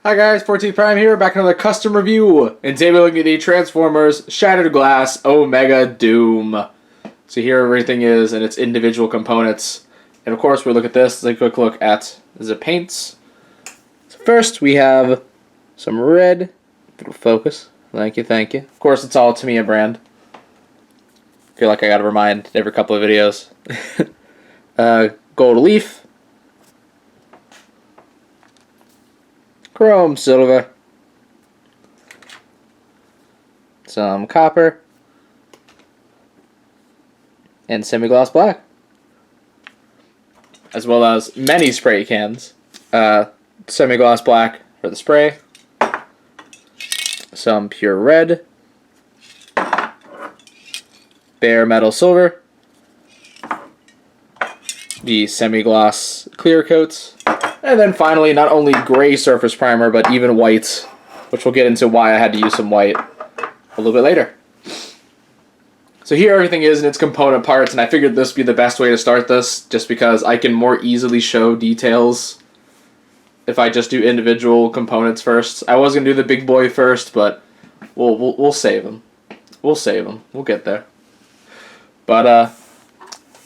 Hi guys, 14 Prime here, back in another custom review. And today we're looking at the Transformers Shattered Glass Omega Doom. So here everything is in its individual components. And of course we look at this, let's take a quick look at the paints. So first we have some red, little focus, thank you. Of course it's all Tamiya brand. Feel like I gotta remind every couple of videos. Gold leaf. Chrome silver, some copper, and semi-gloss black, as well as many spray cans. Semi-gloss black for the spray, some pure red, bare metal silver, the semi-gloss clear coats, and then finally, not only gray surface primer, but even white, which we'll get into why I had to use some white a little bit later. So here everything is in its component parts, and I figured this would be the best way to start this, just because I can more easily show details if I just do individual components first. I was going to do the big boy first, but we'll save them. We'll save them. We'll get there. But,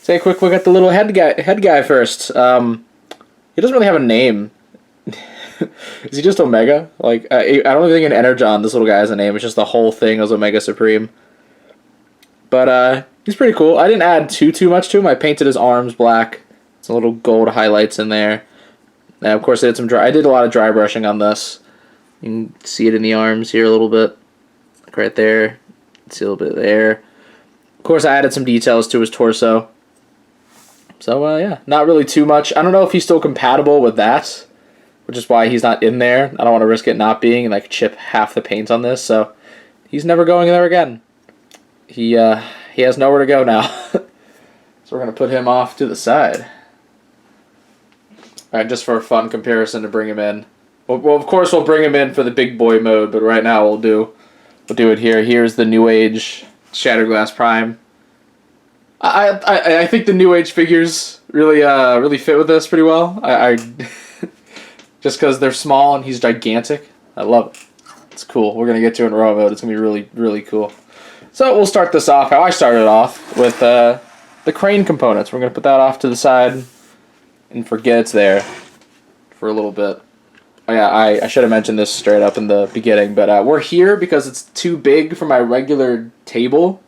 take a quick look at the little head guy first. He doesn't really have a name. Is he just Omega? Like, I don't even think in Energon this little guy has a name. It's just the whole thing is Omega Supreme. But he's pretty cool. I didn't add too much to him. I painted his arms black. Some little gold highlights in there. And of course I did a lot of dry brushing on this. You can see it in the arms here a little bit. Like right there. See a little bit there. Of course I added some details to his torso. So, yeah, not really too much. I don't know if he's still compatible with that, which is why he's not in there. I don't want to risk it not being and, like, chip half the paint on this, so he's never going there again. He has nowhere to go now. So we're going to put him off to the side. Alright, just for a fun comparison to bring him in. Well, of course we'll bring him in for the big boy mode, but right now we'll do it here. Here's the New Age Shattered Glass Prime. I think the New Age figures really fit with this pretty well. I just because they're small and he's gigantic. I love it. It's cool. We're gonna get to it in raw mode. It's gonna be really cool. So we'll start this off how I started off with the crane components. We're gonna put that off to the side and forget it's there for a little bit. Oh yeah, I should have mentioned this straight up in the beginning, but we're here because it's too big for my regular table.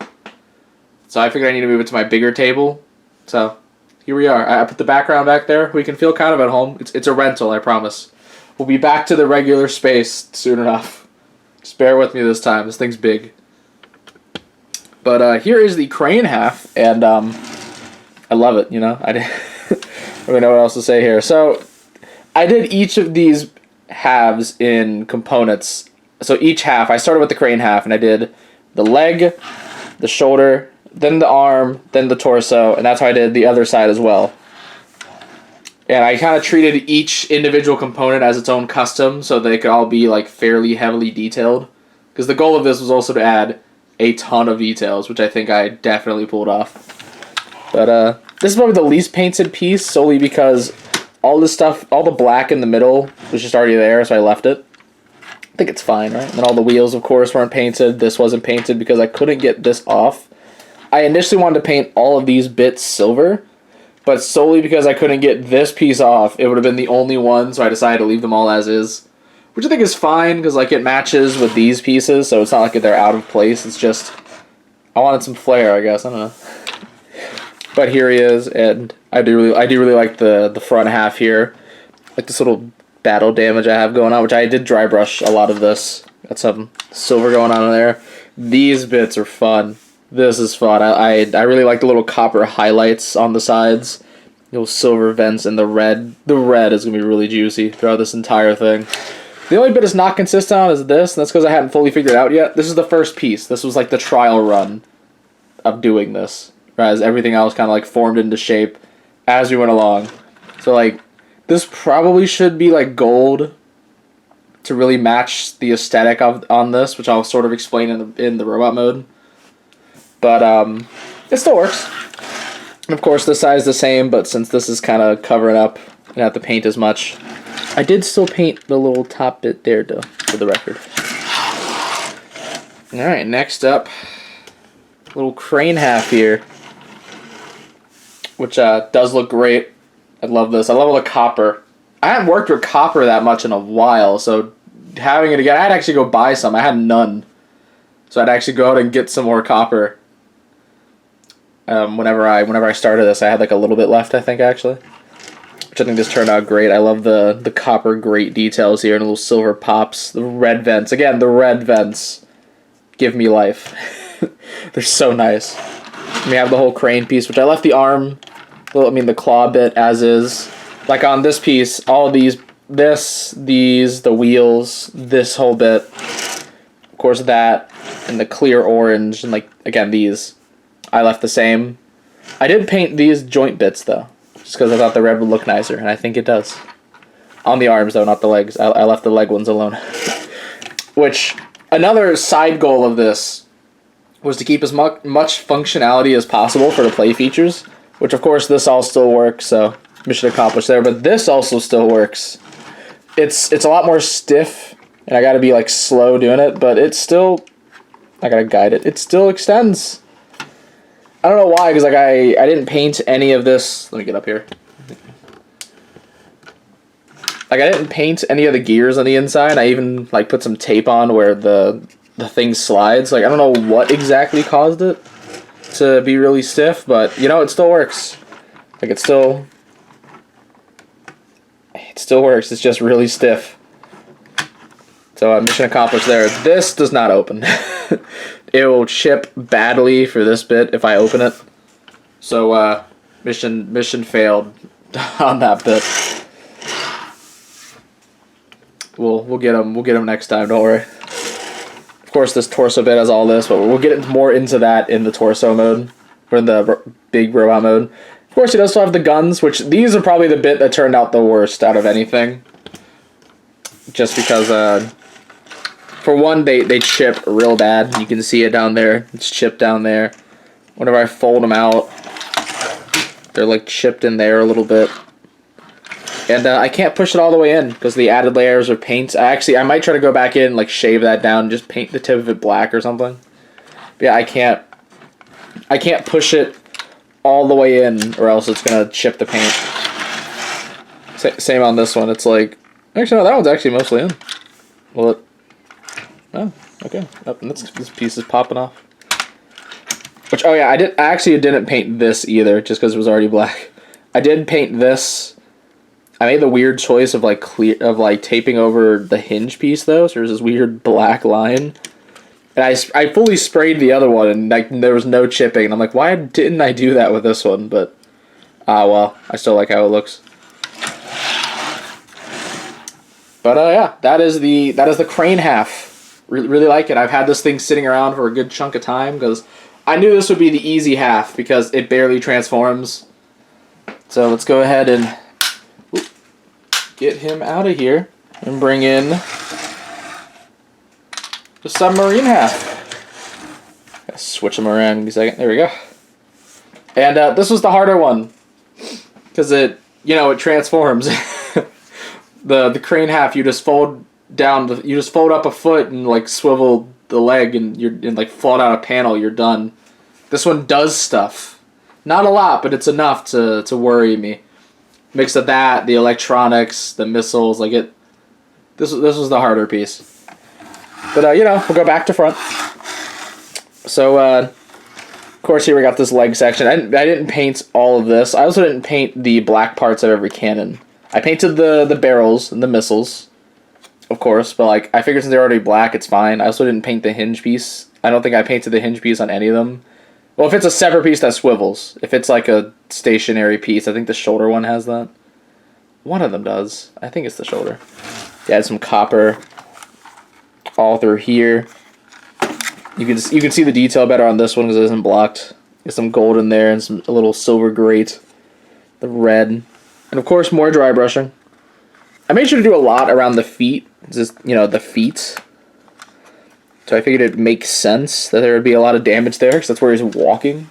So I figured I need to move it to my bigger table. So here we are. I put the background back there. We can feel kind of at home. It's a rental, I promise. We'll be back to the regular space soon enough. Just bear with me this time. This thing's big. But here is the crane half, and I love it, you know. I don't really know what else to say here. So I did each of these halves in components. So each half, I started with the crane half, and I did the leg, the shoulder, then the arm, then the torso, and that's how I did the other side as well. And I kind of treated each individual component as its own custom, so they could all be like fairly heavily detailed. Because the goal of this was also to add a ton of details, which I think I definitely pulled off. But this is probably the least painted piece, solely because all this stuff, all the black in the middle was just already there, so I left it. I think it's fine, right? And then all the wheels, of course, weren't painted. This wasn't painted because I couldn't get this off. I initially wanted to paint all of these bits silver, but solely because I couldn't get this piece off, it would have been the only one, so I decided to leave them all as is. Which I think is fine, because like it matches with these pieces, so it's not like they're out of place, it's just, I wanted some flair, I guess, I don't know. But here he is, and I do really like the front half here. Like this little battle damage I have going on, which I did dry brush a lot of this. Got some silver going on in there. These bits are fun. This is fun. I really like the little copper highlights on the sides. Little silver vents and the red. The red is going to be really juicy throughout this entire thing. The only bit it's not consistent on is this, and that's because I hadn't fully figured it out yet. This is the first piece. This was like the trial run of doing this. Whereas everything else kind of like formed into shape as we went along. So like, this probably should be like gold to really match the aesthetic on this, which I'll sort of explain in the robot mode. But it still works. And of course, this side is the same, but since this is kind of covering up, I don't have to paint as much. I did still paint the little top bit there, though, for the record. Alright, next up, little crane half here, which does look great. I love this. I love all the copper. I haven't worked with copper that much in a while, so having it again, I'd actually go buy some. I had none. So I'd actually go out and get some more copper. Whenever I started this, I had like a little bit left, I think, actually. Which I think this turned out great. I love the copper grate details here and little silver pops. The red vents. Again, the red vents give me life. They're so nice. And we have the whole crane piece, which I left the arm, the claw bit as is. Like on this piece, all these, the wheels, this whole bit. Of course that, and the clear orange, and like, again, these. I left the same. I did paint these joint bits, though, just because I thought the red would look nicer, and I think it does. On the arms, though, not the legs. I left the leg ones alone. Which, another side goal of this was to keep as much functionality as possible for the play features, which, of course, this all still works, so mission accomplished there, but this also still works. It's a lot more stiff, and I gotta be, like, slow doing it, but it's still... I gotta guide it. It still extends. I don't know why, because like I didn't paint any of this. Let me get up here. Like I didn't paint any of the gears on the inside. I even like put some tape on where the thing slides. Like I don't know what exactly caused it to be really stiff, but you know it still works. Like it still works. It's just really stiff. So mission accomplished there. This does not open. It will chip badly for this bit if I open it. So mission failed on that bit. We'll get them next time. Don't worry. Of course, this torso bit has all this, but we'll get more into that in the torso mode or in the big robot mode. Of course, he does still have the guns, which these are probably the bit that turned out the worst out of anything. Just because. For one, they chip real bad. You can see it down there. It's chipped down there. Whenever I fold them out, they're like chipped in there a little bit. And I can't push it all the way in because the added layers of paint. I might try to go back in, like shave that down, and just paint the tip of it black or something. But yeah, I can't push it all the way in, or else it's gonna chip the paint. Same on this one. It's like actually no, that one's actually mostly in. Well. Oh, okay. Oh, this piece is popping off. Which, oh yeah, I actually didn't paint this either, just because it was already black. I did paint this. I made the weird choice of like taping over the hinge piece though, so there's this weird black line. And I fully sprayed the other one, and like there was no chipping. And I'm like, why didn't I do that with this one? But well, I still like how it looks. But yeah, that is the crane half. Really like it. I've had this thing sitting around for a good chunk of time because I knew this would be the easy half because it barely transforms. So let's go ahead and get him out of here and bring in the submarine half. Gotta switch them around in a second. There we go. And this was the harder one because it transforms. The crane half, you just fold down, you just fold up a foot and like swivel the leg and like fold out a panel. You're done. This one does stuff, not a lot, but it's enough to worry me. Mix of that, the electronics, the missiles, like it. This was the harder piece. But we'll go back to front. So of course here we got this leg section. I didn't paint all of this. I also didn't paint the black parts of every cannon. I painted the barrels and the missiles. Of course, but like I figured since they're already black, it's fine. I also didn't paint the hinge piece. I don't think I painted the hinge piece on any of them. Well, if it's a separate piece that swivels. If it's like a stationary piece, I think the shoulder one has that. One of them does. I think it's the shoulder. Yeah, some copper all through here. You can see the detail better on this one because it isn't blocked. There's some gold in there and a little silver grate. The red. And of course, more dry brushing. I made sure to do a lot around the feet. Just, the feet. So I figured it makes sense that there would be a lot of damage there, because that's where he's walking.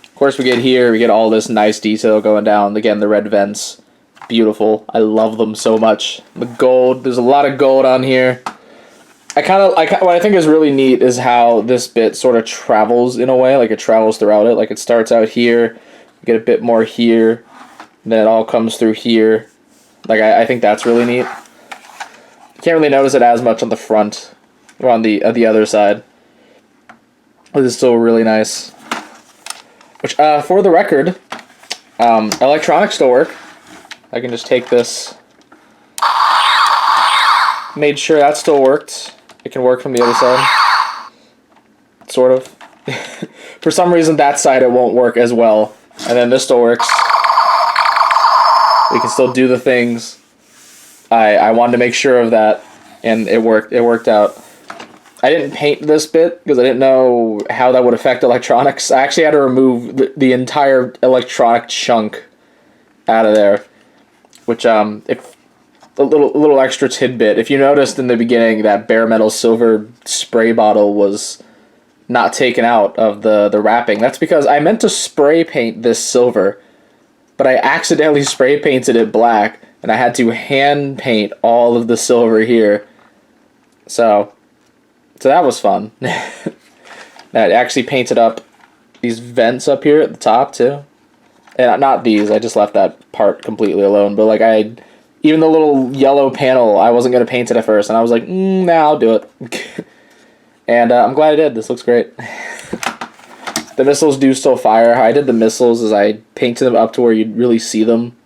Of course, we get all this nice detail going down. Again, the red vents. beautiful. I love them so much. The gold, there's a lot of gold on here. What I think is really neat is how this bit sort of travels in a way, like it travels throughout it. Like it starts out here, get a bit more here, then it all comes through here. Like I think that's really neat. You can't really notice it as much on the front or on the other side. But it's still really nice. Which, for the record, electronics still work. I can just take this. Made sure that still worked. It can work from the other side. Sort of. For some reason, that side it won't work as well. And then this still works. We can still do the things. I wanted to make sure of that, and it worked. It worked out. I didn't paint this bit because I didn't know how that would affect electronics. I actually had to remove the entire electronic chunk out of there, which if a little extra tidbit. If you noticed in the beginning that bare metal silver spray bottle was not taken out of the wrapping, that's because I meant to spray paint this silver, but I accidentally spray painted it black, and I had to hand paint all of the silver here. So that was fun. I actually painted up these vents up here at the top too. And not these, I just left that part completely alone. But like even the little yellow panel, I wasn't going to paint it at first. And I was like, nah, I'll do it. And I'm glad I did. This looks great. The missiles do still fire. How I did the missiles is I painted them up to where you'd really see them.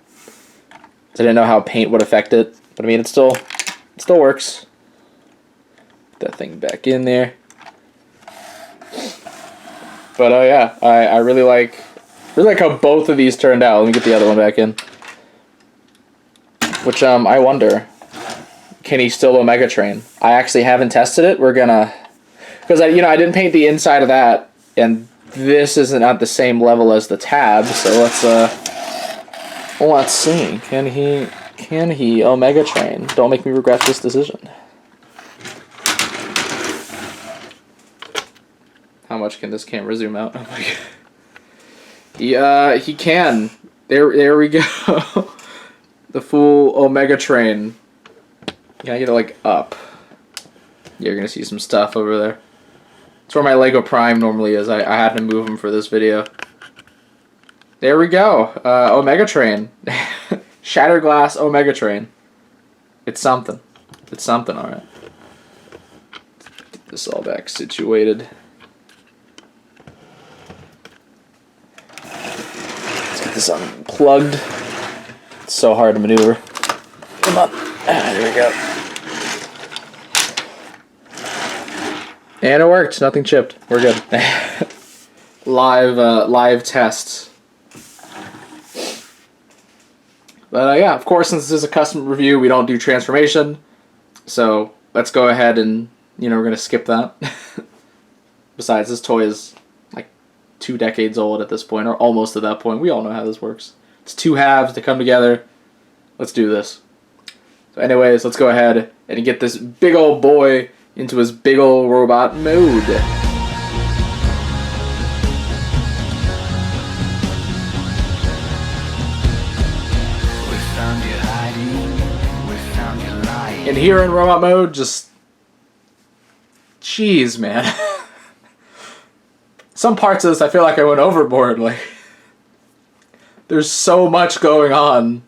I didn't know how paint would affect it. But I mean, it still works. Put that thing back in there. But oh yeah, I really like how both of these turned out. Let me get the other one back in. Which I wonder, can he still Omega Train? I actually haven't tested it. We're gonna, because I didn't paint the inside of that, and this isn't at the same level as the tab. So let's see. Can he Omega Train? Don't make me regret this decision. How much can this camera zoom out? Oh my god. He can. There we go. The full Omega Train. Can I get it like up? Yeah, you're gonna see some stuff over there. It's where my Lego Prime normally is. I had to move them for this video. There we go. Omega Train. Shattered glass Omega Train. It's something. It's something, alright. Get this all back situated. This unplugged. It's so hard to maneuver. Come on. There we go. And it worked. Nothing chipped. We're good. Live tests. But yeah, of course, since this is a custom review, we don't do transformation. So let's go ahead and we're gonna skip that. Besides, this toy is 2 decades old at this point, or almost at that point. We all know how this works. It's 2 halves to come together. Let's do this. So anyways, let's go ahead and get this big old boy into his big old robot mode. And here in robot mode, just... Jeez, man. Some parts of this I feel like I went overboard. Like, there's so much going on,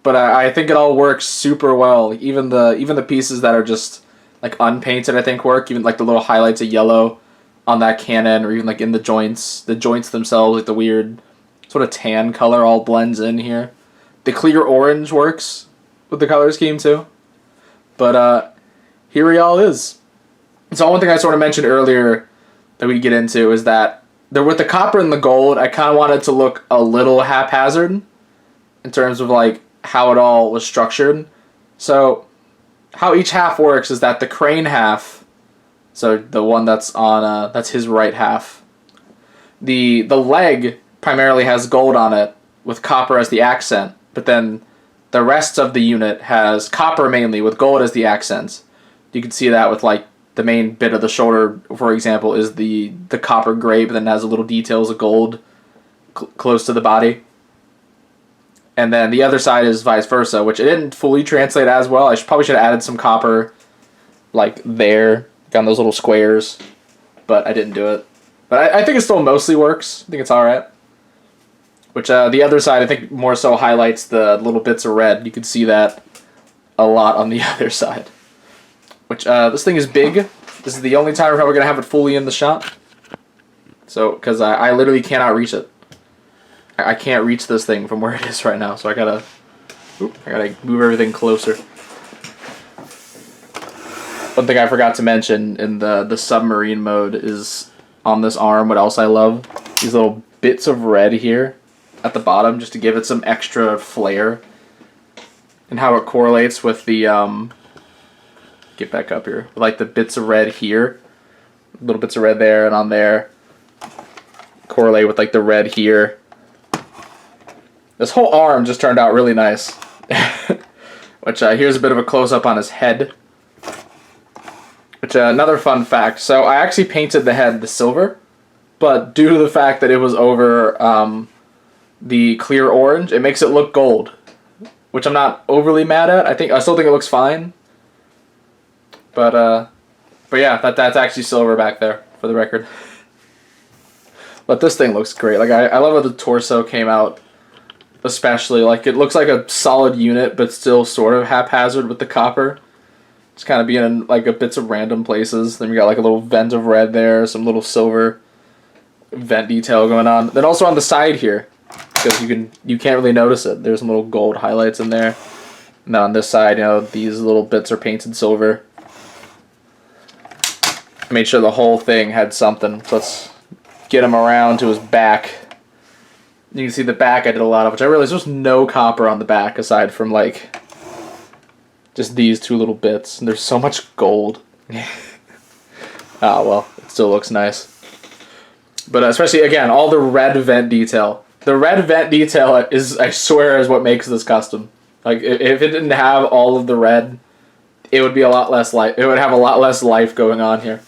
but I think it all works super well. Even the pieces that are just like unpainted, I think work. Even like the little highlights of yellow on that cannon, or even like in the joints themselves, like the weird sort of tan color all blends in here. The clear orange works with the color scheme too. But here he all is. So one thing I sort of mentioned earlier that we get into is that with the copper and the gold, I kind of wanted to look a little haphazard in terms of like how it all was structured. So how each half works is that the crane half, so the one that's on that's his right half, the leg primarily has gold on it with copper as the accent, but then the rest of the unit has copper mainly with gold as the accents. You can see that with like the main bit of the shoulder, for example, is the copper gray, but then has a little details of gold close to the body. And then the other side is vice versa, which it didn't fully translate as well. I probably should have added some copper, like there, on those little squares, but I didn't do it. But I think it still mostly works. I think it's alright. Which, the other side, I think more so highlights the little bits of red. You can see that a lot on the other side. Which, this thing is big. This is the only time we're probably going to have it fully in the shot. So, because I literally cannot reach it. I can't reach this thing from where it is right now, so I gotta move everything closer. One thing I forgot to mention in the submarine mode is on this arm, what else I love? These little bits of red here at the bottom, just to give it some extra flair. And how it correlates with the, get back up here, like the bits of red here. Little bits of red there and on there. Correlate with like the red here. This whole arm just turned out really nice. Which, here's a bit of a close-up on his head. Which, another fun fact. So, I actually painted the head the silver. But due to the fact that it was over the clear orange, it makes it look gold. Which I'm not overly mad at. I still think it looks fine. But yeah, that's actually silver back there, for the record. But this thing looks great. Like, I love how the torso came out. Especially, like, it looks like a solid unit, but still sort of haphazard with the copper. Just kind of being in, like, bits of random places. Then we got, like, a little vent of red there, some little silver vent detail going on. Then also on the side here, because you can't really notice it. There's some little gold highlights in there. And then on this side, you know, these little bits are painted silver. I made sure the whole thing had something. So let's get him around to his back. You can see the back I did a lot of, which I realized there's no copper on the back aside from, like, just these two little bits. And there's so much gold. Well, it still looks nice. But especially, again, all the red vent detail. The red vent detail is, I swear, is what makes this custom. Like, if it didn't have all of the red, it would be a lot less life. It would have a lot less life going on here.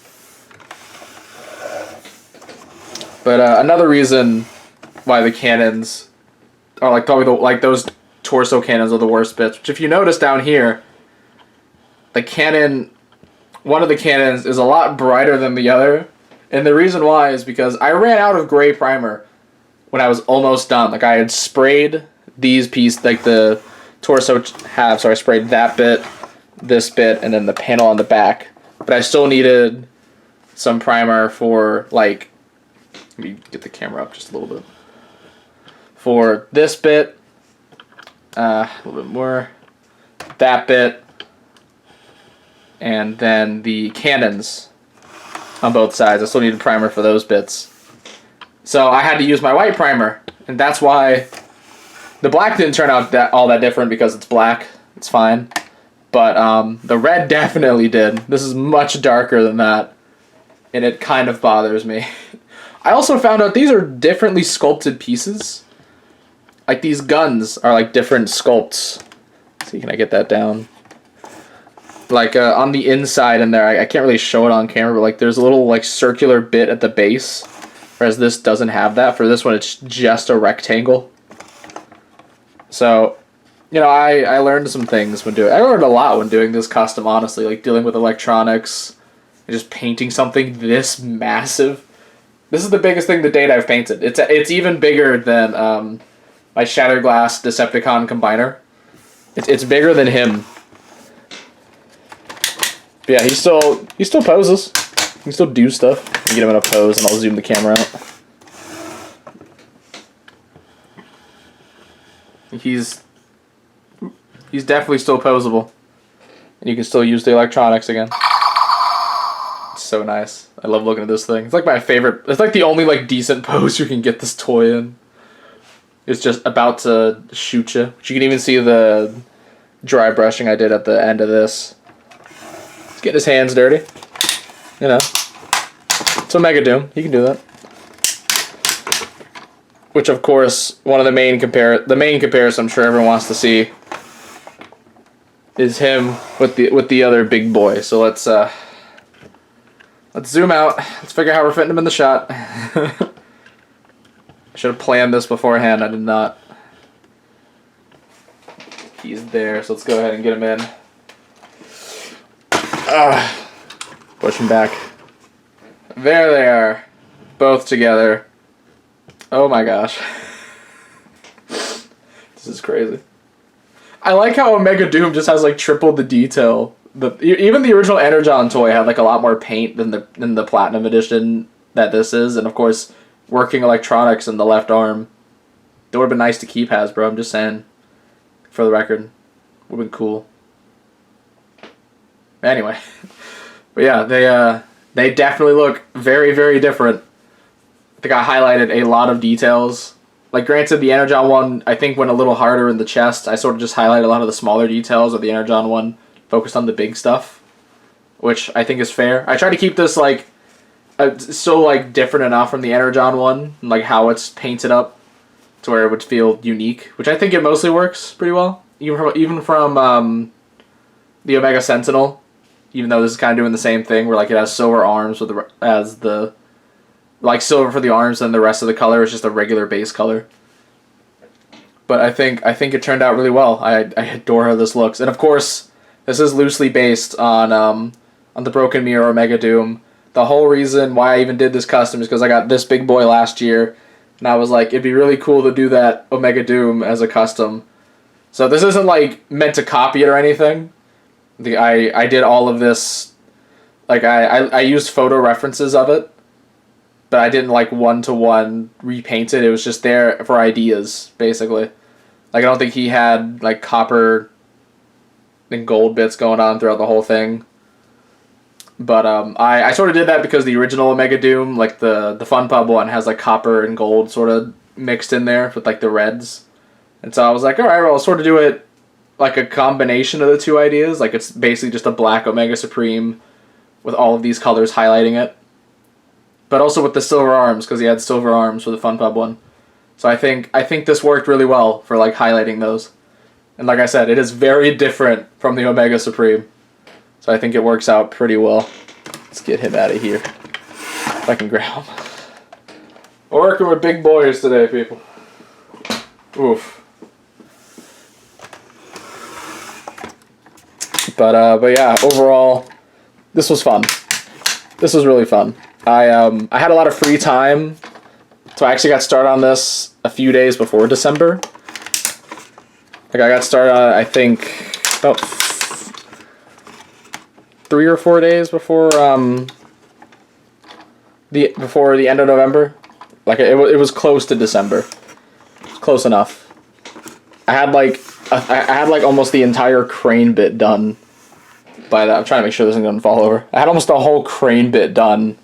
But another reason why the cannons are like probably those torso cannons are the worst bits. Which, if you notice down here, the cannon, one of the cannons is a lot brighter than the other, and the reason why is because I ran out of gray primer when I was almost done. Like, I had sprayed these pieces, like the torso half, so I sprayed that bit, this bit, and then the panel on the back. But I still needed some primer for, like, let me get the camera up just a little bit. For this bit, a little bit more, that bit, and then the cannons on both sides. I still needed primer for those bits. So I had to use my white primer, and that's why the black didn't turn out all that different because it's black. It's fine. But the red definitely did. This is much darker than that, and it kind of bothers me. I also found out these are differently sculpted pieces. Like, these guns are like different sculpts. Let's see, can I get that down? Like, on the inside in there, I can't really show it on camera, but like there's a little like circular bit at the base, whereas this doesn't have that. For this one, it's just a rectangle. So, you know, I learned some things when doing. I learned a lot when doing this custom, honestly, like dealing with electronics and just painting something this massive. This is the biggest thing to date I've painted. It's even bigger than my Shatterglass Decepticon combiner. It's bigger than him. But yeah, he still poses. He can still do stuff. Get him in a pose, and I'll zoom the camera out. He's definitely still posable, and you can still use the electronics again. It's so nice. I love looking at this thing. It's like my favorite. It's like the only like decent pose you can get this toy in. It's just about to shoot you. But you can even see the dry brushing I did at the end of this. He's getting his hands dirty. You know. So Mega Doom, he can do that. Which, of course, one of the main comparison I'm sure everyone wants to see is him with the other big boy. So let's zoom out. Let's figure out how we're fitting him in the shot. I should have planned this beforehand. I did not. He's there, so let's go ahead and get him in. Push him back. There they are. Both together. Oh my gosh. This is crazy. I like how Omega Doom just has like triple the detail. Even the original Energon toy had like a lot more paint than the Platinum Edition that this is, and of course, working electronics in the left arm. It would have been nice to keep Hasbro, I'm just saying. For the record. Would have been cool. Anyway. But yeah, they definitely look very, very different. I think I highlighted a lot of details. Like, granted, the Energon one, I think, went a little harder in the chest. I sort of just highlighted a lot of the smaller details of the Energon one, focused on the big stuff, which I think is fair. I try to keep this, like, so, like, different enough from the Energon one, like, how it's painted up to where it would feel unique, which I think it mostly works pretty well. Even from the Omega Sentinel, even though this is kind of doing the same thing, where, like, it has silver arms with like silver for the arms, and the rest of the color is just a regular base color. But I think it turned out really well. I adore how this looks, and of course, this is loosely based on the Broken Mirror Omega Doom. The whole reason why I even did this custom is because I got this big boy last year, and I was like, it'd be really cool to do that Omega Doom as a custom. So this isn't like meant to copy it or anything. I did all of this, like I used photo references of it, but I didn't like one-to-one repaint it. It was just there for ideas, basically. Like, I don't think he had like copper and gold bits going on throughout the whole thing. But I sort of did that because the original Omega Doom, like the Fun Pub one, has like copper and gold sort of mixed in there with like the reds. And so I was like, alright, well, I'll sort of do it like a combination of the two ideas. Like, it's basically just a black Omega Supreme with all of these colors highlighting it. But also with the silver arms, because he had silver arms for the Fun Pub one. So I think this worked really well for like highlighting those. And like I said, it is very different from the Omega Supreme. So I think it works out pretty well. Let's get him out of here. If I can grab him. We're working with big boys today, people. Oof. But yeah, overall, this was fun. This was really fun. I had a lot of free time, so I actually got started on this a few days before December. Like, I got started on it, I think, about 3 or 4 days before the end of November. Like, it was close to December. It was close enough. I had like almost the entire crane bit done by that. I'm trying to make sure this isn't going to fall over. I had almost the whole crane bit done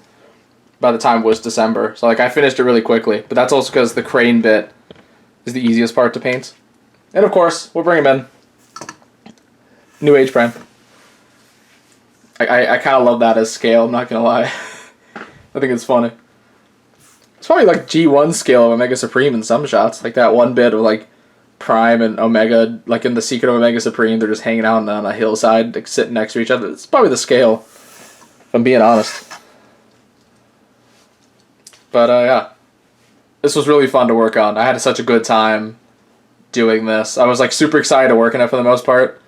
by the time it was December. So like, I finished it really quickly, but that's also because the crane bit is the easiest part to paint. And of course, we'll bring him in. New Age Prime. I kind of love that as scale, I'm not going to lie. I think it's funny. It's probably like G1 scale of Omega Supreme in some shots. Like that one bit of like Prime and Omega, like in the Secret of Omega Supreme, they're just hanging out on a hillside, like sitting next to each other. It's probably the scale, if I'm being honest. But yeah, this was really fun to work on. I had such a good time doing this. I was like super excited to work on it for the most part.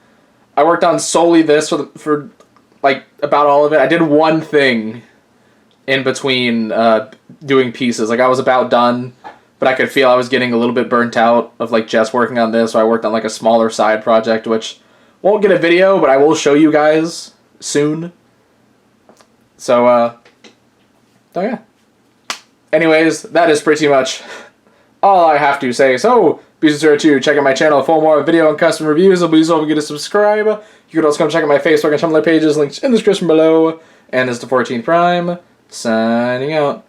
I worked on solely this for like about all of it. I did one thing in between doing pieces. Like, I was about done, but I could feel I was getting a little bit burnt out of like just working on this, so I worked on like a smaller side project, which won't get a video, but I will show you guys soon. So, oh yeah. Anyways, that is pretty much all I have to say. So, be sure to check out my channel for more video and custom reviews, and please don't forget to subscribe. You can also come check out my Facebook and Tumblr pages, links in the description below. And this is the 14th Prime, signing out.